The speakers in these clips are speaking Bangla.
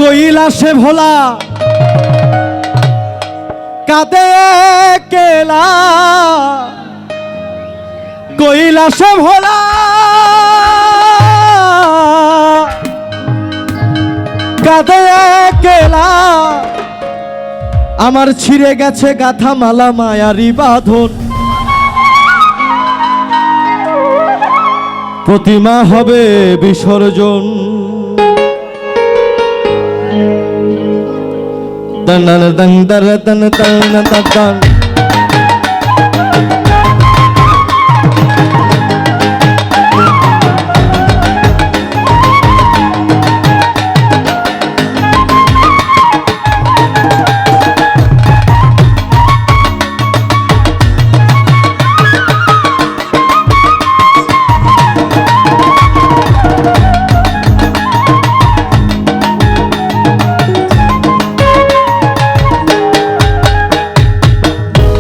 কৈলাসে ভোলা কাঁদে কেলা, কৈলাসে ভোলা কাঁদে কেলা, আমার ছিঁড়ে গেছে গাথা মালা মায়ারি বাঁধন, প্রতিমা হবে বিসর্জন। দন দন দন দন দন দন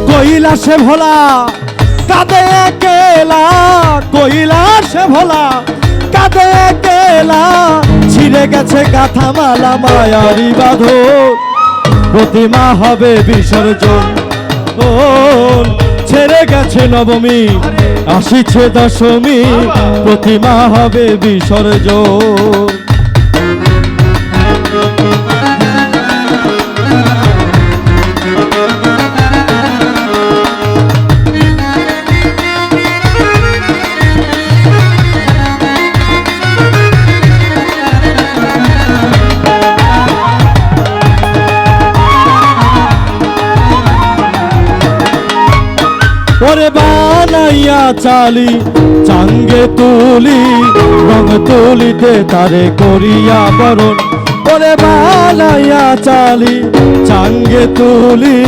কৈলাসে ভোলা কাঁদে কেলা, কৈলাসে ভোলা কাঁদে কেলা, ছিঁড়ে গেছে গাথা মালা মায়ারি বাঁধন, প্রতিমা হবে বিসর্জন। ছেড়ে গেছে নবমী আসিছে দশমী, প্রতিমা হবে বিসর্জন। ওরে বানাইয়া চালি চাঙ্গে তুলি, রং তুলিতে তারে করিয়া বরণ, ওরে বানাইয়া চালি চাঙ্গে তুলি,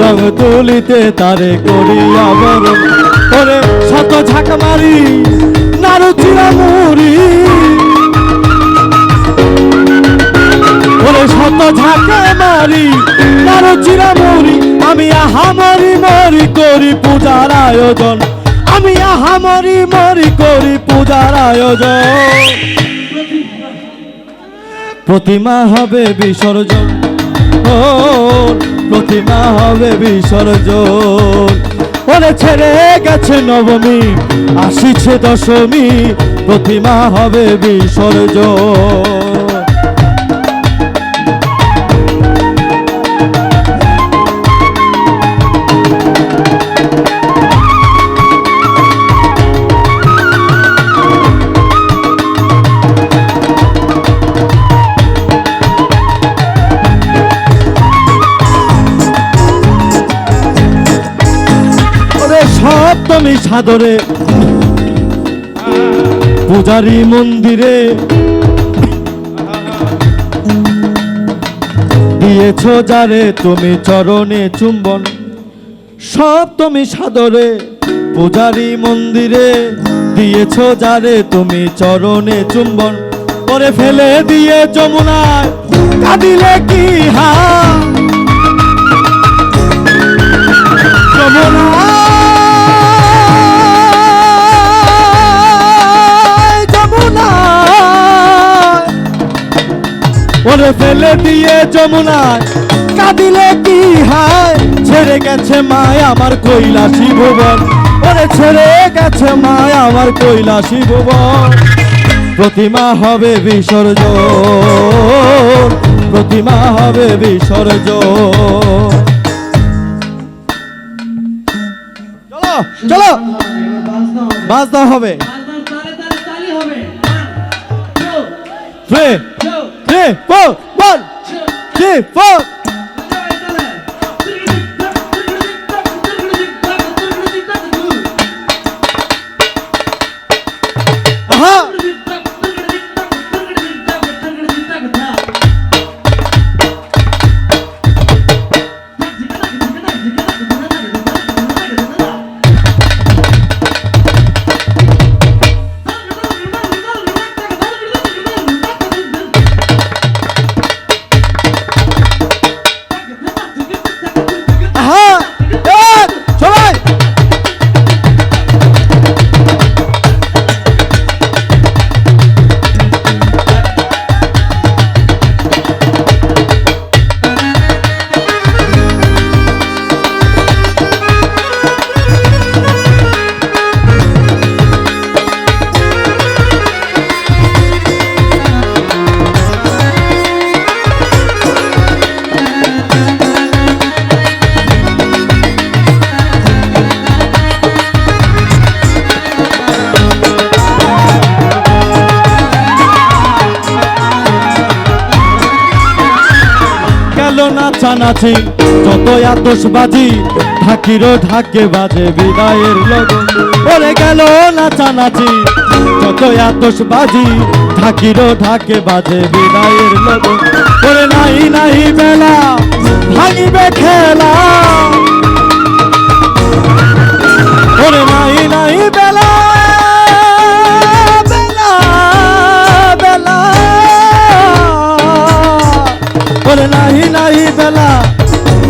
রং তুলিতে তারে করিয়া বরণ, ওরে শত ঝাঁক মারি নাড়ু চিরা মুড়ি, ওরে শত ঝাঁকে মারি নাড়ু চিরা মুড়ি, আমি আহামরি মরি করি পূজার আয়োজন, আমি আহামরি মরি করি পূজার আয়োজন, প্রতিমা হবে বিসর্জন। প্রতিমা হবে বিসর্জন। ওরে ছেড়ে গেছে নবমী আসিছে দশমী, প্রতিমা হবে বিসর্জন। সপ্তমী সাদরে পূজারি মন্দিরে দিয়েছ যারে তুমি চরণে চুম্বন, সপ্তমী সাদরে পূজারি মন্দিরে দিয়েছ যারে তুমি চরণে চুম্বন, পরে ফেলে দিয়ে যমুনায় কাঁদিলে কি হা, যমুনা ওরে ফেলে দিয়ে যমুনায় কাঁদিলে কি হায়, ছেড়ে গেছে মায় আমার কৈলাসী ভুবন, ওরে ছেড়ে গেছে মায় আমার কৈলাসী ভুবন, প্রতিমা হবে বিসর্জন, প্রতিমা হবে বিসর্জন। চলো চলো বাজনা হবে, 3 3 4 1 2 4 aha গেল নাচানাচি যত আতশবাজি ঢাকিরও ঢাকে বাজে বিদায়ের লগন ওরে গেল নাচানাচি যত আতশবাজি ঢাকিরও ঢাকে বাজে বিদায়ের লগন ওরে নাই নাই বেলা ভাঙিবে খেলা ওরে নাই নাই বেলা বেলা বেলা ওরে নাই নাই বেলা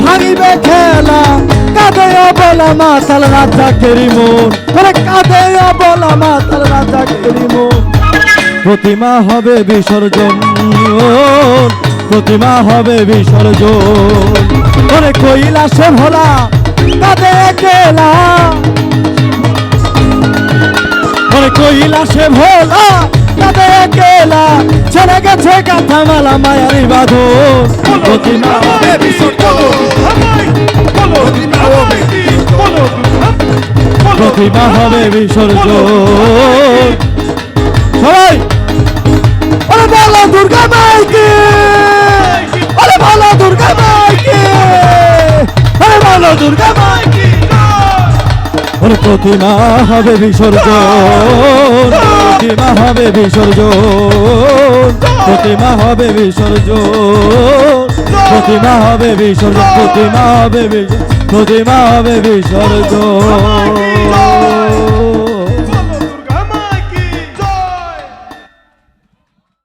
ভাঙিবে খেলা কাঁদে বলা মাতাল রাজা কেরি মন ওরে কাঁদে বলা মাতাল রাজা কেরি মন প্রতিমা হবে বিসর্জন প্রতিমা হবে বিসর্জন ওরে কৈলাসে ভোলা কাঁদে কেলা ওরে কৈলাসে ভোলা কাঁদে কেলা ছেড়ে গেছে কাঁথামালা মায়ারি বাঁধন প্রতিমা হবে বিসর্জন প্রতিমা হবে বিসর্জন সবাই ওরে বলো দুর্গা মাইকে ওরে বলো দুর্গা মাইকে ওরে বলো দুর্গা মাইকে ওরে প্রতিমা হবে বিসর্জন প্রতিমা হবে বিসর্জন প্রতিমা হবে বিসর্জন প্রতিমা হবে বিসর্জন প্রতিমা হবে বিসর্জন প্রতিমা হবে বিসর্জন